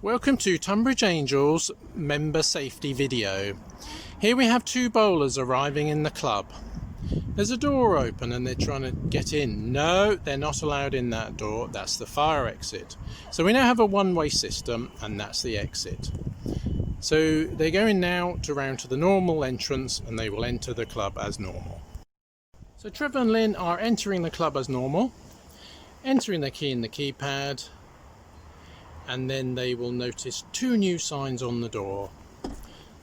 Welcome to Tunbridge Angels member safety video. Here we have two bowlers arriving in the club. There's a door open and they're trying to get in. No, they're not allowed in that door. That's the fire exit. So we now have a one-way system and that's the exit. So they're going now round to the normal entrance and they will enter the club as normal. So Trevor and Lynn are entering the club as normal, entering their key in the keypad, and then they will notice two new signs on the door.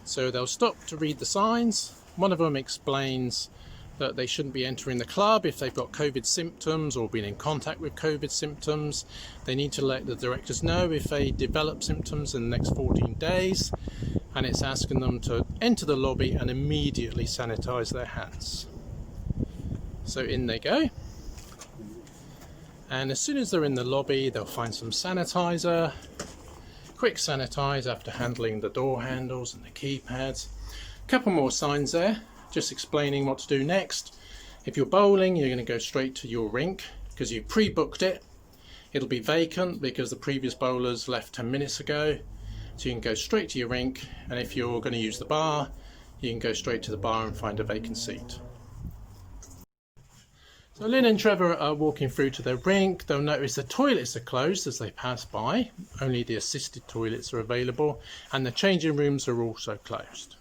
So they'll stop to read the signs. One of them explains that they shouldn't be entering the club if they've got COVID symptoms or been in contact with COVID symptoms. They need to let the directors know if they develop symptoms in the next 14 days, and it's asking them to enter the lobby and immediately sanitize their hands. So in they go. And as soon as they're in the lobby, they'll find some sanitizer. Quick sanitize after handling the door handles and the keypads. A couple more signs there, just explaining what to do next. If you're bowling, you're going to go straight to your rink because you pre-booked it. It'll be vacant because the previous bowlers left 10 minutes ago. So you can go straight to your rink, and if you're going to use the bar, you can go straight to the bar and find a vacant seat. So Lynn and Trevor are walking through to their rink. They'll notice the toilets are closed as they pass by. Only the assisted toilets are available, and the changing rooms are also closed.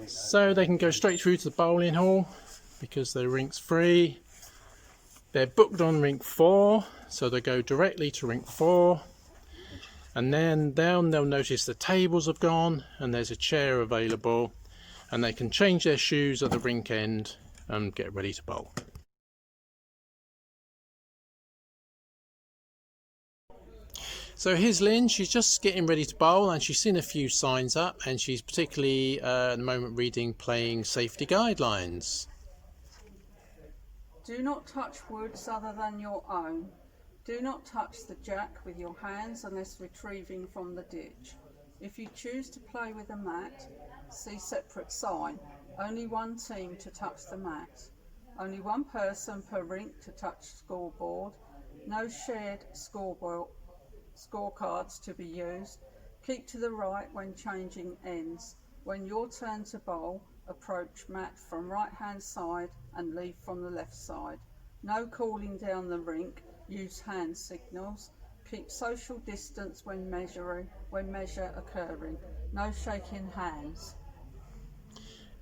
So they can go straight through to the bowling hall because their rink's free. They're booked on rink 4, so they go directly to rink 4. And then down they'll notice the tables have gone and there's a chair available, and they can change their shoes at the rink end and get ready to bowl. So here's Lynn, she's just getting ready to bowl and she's seen a few signs up, and she's particularly at the moment reading playing safety guidelines. Do not touch woods other than your own. Do not touch the jack with your hands unless retrieving from the ditch. If you choose to play with a mat, see separate sign. Only one team to touch the mat. Only one person per rink to touch scoreboard. No shared scorecards to be used. Keep to the right when changing ends. When your turn to bowl, approach mat from right hand side and leave from the left side. No calling down the rink. Use hand signals. Keep social distance when measure occurring. No shaking hands.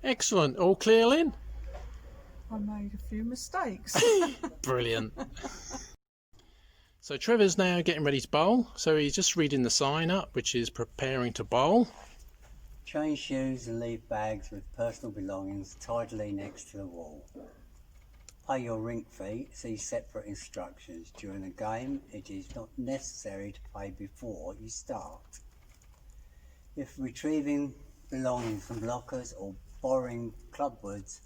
Excellent. All clear, Lynn? I made a few mistakes. Brilliant. So Trevor's now getting ready to bowl. So he's just reading the sign up, which is preparing to bowl. Change shoes and leave bags with personal belongings tidily next to the wall. Pay your rink fee, see separate instructions. During the game, it is not necessary to pay before you start. If retrieving belongings from lockers or borrowing clubwoods,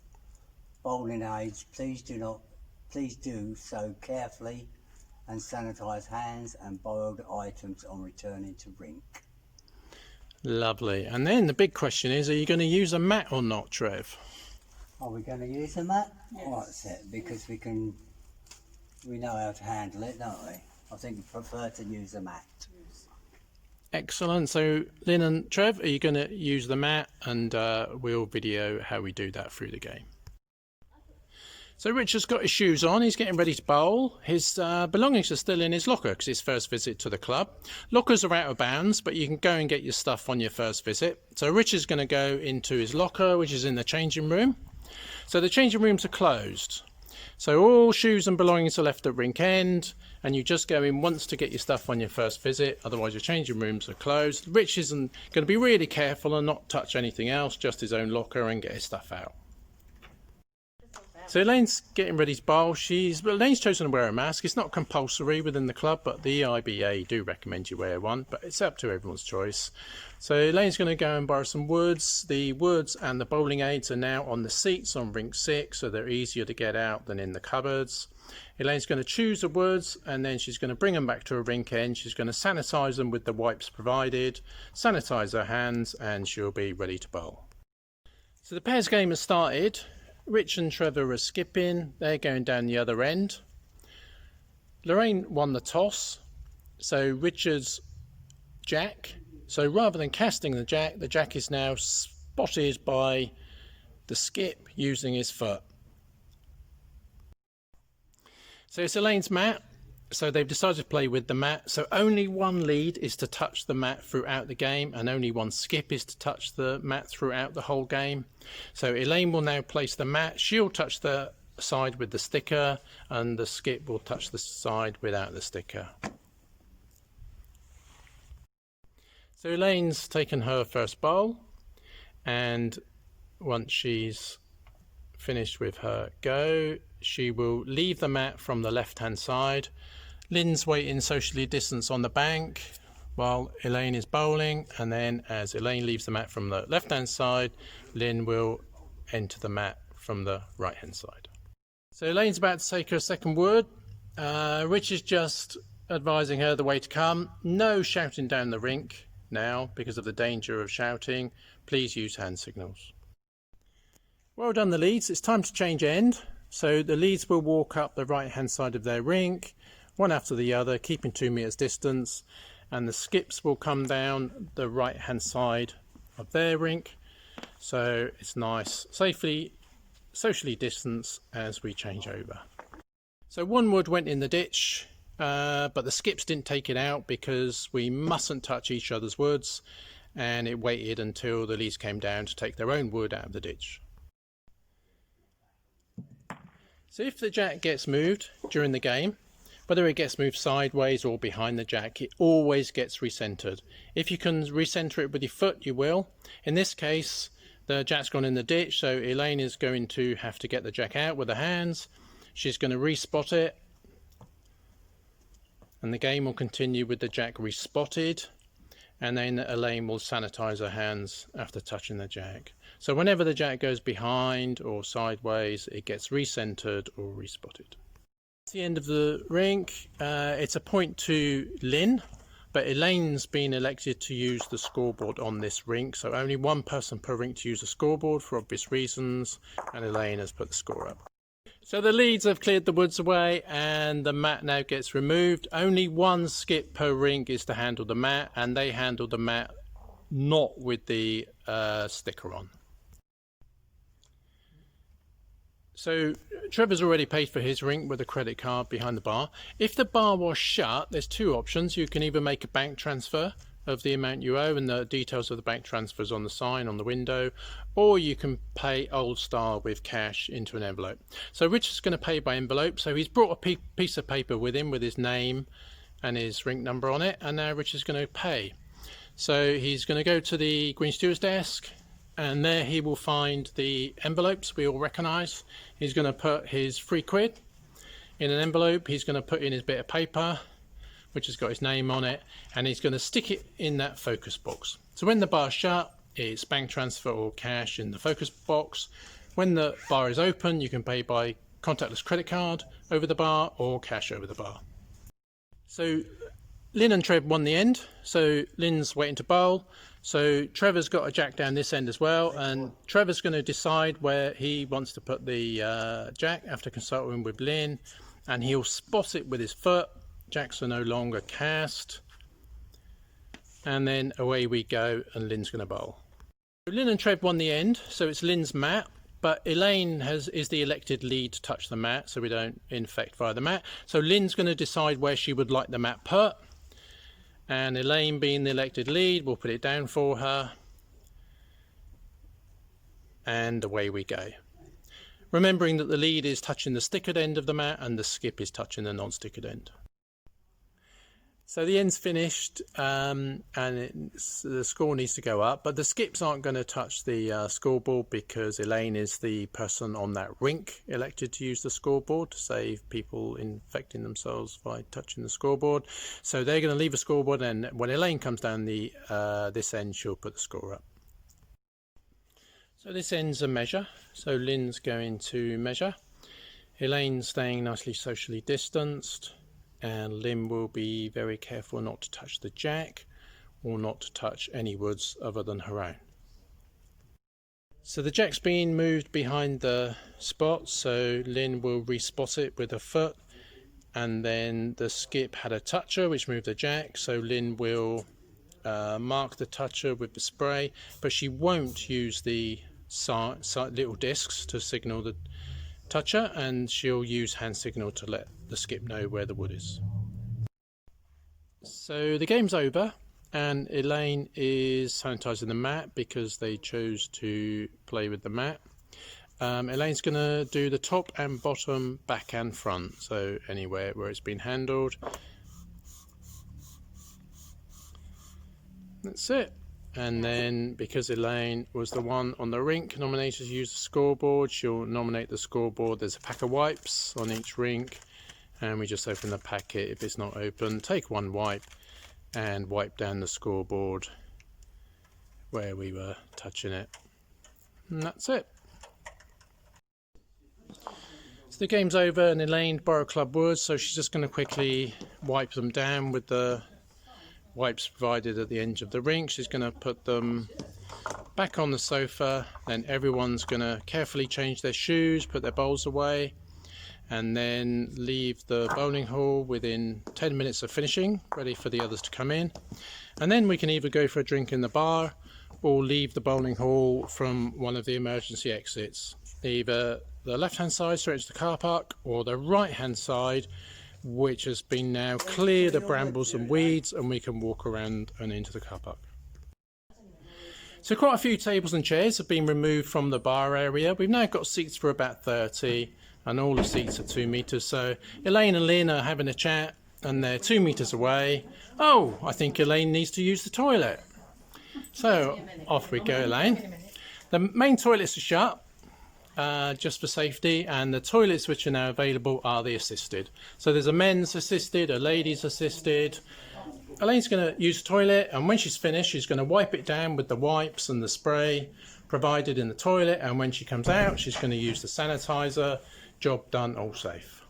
bowling aids, please do so carefully and sanitize hands and borrowed items on returning to rink. Lovely. And then the big question is, are you going to use a mat or not, Trev? Are we going to use a mat? Yes. Well, that's it, because we know how to handle it, don't we? I think we prefer to use a mat. Excellent. So Lynn and Trev, are you going to use the mat? And we'll video how we do that through the game. So Richard's got his shoes on, he's getting ready to bowl. His belongings are still in his locker because his first visit to the club. Lockers are out of bounds, but you can go and get your stuff on your first visit. So Richard's going to go into his locker, which is in the changing room. So the changing rooms are closed. So all shoes and belongings are left at rink end, and you just go in once to get your stuff on your first visit, otherwise your changing rooms are closed. Rich isn't going to be really careful and not touch anything else, just his own locker, and get his stuff out. So Elaine's getting ready to bowl. Elaine's chosen to wear a mask. It's not compulsory within the club, but the EIBA do recommend you wear one, but it's up to everyone's choice. So Elaine's going to go and borrow some woods. The woods and the bowling aids are now on the seats on rink 6, so they're easier to get out than in the cupboards. Elaine's going to choose the woods, and then she's going to bring them back to her rink end. She's going to sanitize them with the wipes provided, sanitize her hands, and she'll be ready to bowl. So the pairs game has started. Rich and Trevor are skipping, they're going down the other end. Lorraine won the toss, so Richard's jack. So rather than casting the jack is now spotted by the skip using his foot. So it's Elaine's mat. So they've decided to play with the mat. So only one lead is to touch the mat throughout the game, and only one skip is to touch the mat throughout the whole game. So Elaine will now place the mat. She'll touch the side with the sticker, and the skip will touch the side without the sticker. So Elaine's taken her first bowl, and once she's finished with her go, she will leave the mat from the left hand side. Lynn's waiting socially distanced on the bank while Elaine is bowling, and then as Elaine leaves the mat from the left hand side, Lynn will enter the mat from the right hand side. So Elaine's about to take her second wood. Rich is just advising her the way to come. No shouting down the rink now because of the danger of shouting. Please use hand signals. Well done the leads. It's time to change end. So the leads will walk up the right hand side of their rink, one after the other, keeping 2 meters distance, and the skips will come down the right hand side of their rink. So it's nice, safely, socially distanced as we change over. So one wood went in the ditch, but the skips didn't take it out because we mustn't touch each other's woods, and it waited until the leads came down to take their own wood out of the ditch. So if the jack gets moved during the game, whether it gets moved sideways or behind the jack, it always gets recentered. If you can recenter it with your foot, you will. In this case, the jack's gone in the ditch, so Elaine is going to have to get the jack out with her hands. She's going to respot it, and the game will continue with the jack respotted, and then Elaine will sanitize her hands after touching the jack. So whenever the jack goes behind or sideways, it gets recentered or respotted. At the end of the rink, it's a point to Lynn, but Elaine's been elected to use the scoreboard on this rink, so only one person per rink to use the scoreboard for obvious reasons, and Elaine has put the score up. So the leads have cleared the woods away, and the mat now gets removed. Only one skip per rink is to handle the mat, and they handle the mat not with the sticker on. So Trevor's already paid for his rink with a credit card behind the bar. If the bar was shut, there's two options. You can either make a bank transfer of the amount you owe, and the details of the bank transfers on the sign on the window, or you can pay old style with cash into an envelope. So Rich is going to pay by envelope. So he's brought a piece of paper with him with his name and his rink number on it, and now Rich is going to pay. So he's going to go to the Green Steward's desk, and there he will find the envelopes we all recognise. He's going to put his £3 in an envelope. He's going to put in his bit of paper, which has got his name on it, and he's going to stick it in that focus box. So when the bar's shut, it's bank transfer or cash in the focus box. When the bar is open, you can pay by contactless credit card over the bar or cash over the bar. So Lynn and Trev won the end. So Lynn's waiting to bowl. So Trevor's got a jack down this end as well, and Trevor's going to decide where he wants to put the jack after consulting with Lynn, and he'll spot it with his foot. Jacks are no longer cast, and then away we go, and Lynn's going to bowl. Lynn and Trev won the end, so it's Lynn's mat, but Elaine is the elected lead to touch the mat, so we don't infect via the mat. So Lynn's going to decide where she would like the mat put, and Elaine, being the elected lead, will put it down for her, and away we go. Remembering that the lead is touching the stickered end of the mat and the skip is touching the non-stickered end. So the end's finished, and the score needs to go up, but the skips aren't going to touch the scoreboard because Elaine is the person on that rink elected to use the scoreboard to save people infecting themselves by touching the scoreboard. So they're going to leave a scoreboard, and when Elaine comes down this end, she'll put the score up. So this end's a measure, so Lynn's going to measure. Elaine's staying nicely socially distanced, and Lynn will be very careful not to touch the jack or not to touch any woods other than her own. So the jack's being moved behind the spot, so Lynn will respot it with her foot, and then the skip had a toucher which moved the jack, so Lynn will mark the toucher with the spray, but she won't use the little discs to signal the toucher, and she'll use hand signal to let the skip know where the wood is. So the game's over, and Elaine is sanitising the mat because they chose to play with the mat. Elaine's going to do the top and bottom, back and front, so anywhere where it's been handled. That's it. And then, because Elaine was the one on the rink nominated to use the scoreboard, she'll nominate the scoreboard. There's a pack of wipes on each rink, and we just open the packet. If it's not open, take one wipe and wipe down the scoreboard where we were touching it. And that's it. So the game's over, and Elaine borrowed club wood, so she's just going to quickly wipe them down with the wipes provided at the end of the rink. She's going to put them back on the sofa, then everyone's going to carefully change their shoes, put their bowls away, and then leave the bowling hall within 10 minutes of finishing, ready for the others to come in. And then we can either go for a drink in the bar or leave the bowling hall from one of the emergency exits, either the left hand side straight into the car park, or the right hand side, which has been now cleared of brambles and weeds, and we can walk around and into the car park. So quite a few tables and chairs have been removed from the bar area. We've now got seats for about 30, and all the seats are 2 meters. So Elaine and Lynn are having a chat, and they're 2 meters away. Oh, I think Elaine needs to use the toilet. So off we go, Elaine. The main toilets are shut, just for safety, and the toilets which are now available are the assisted. So there's a men's assisted, a ladies assisted. Elaine's going to use the toilet, and when she's finished, she's going to wipe it down with the wipes and the spray provided in the toilet, and when she comes out, she's going to use the sanitizer. Job done, all safe.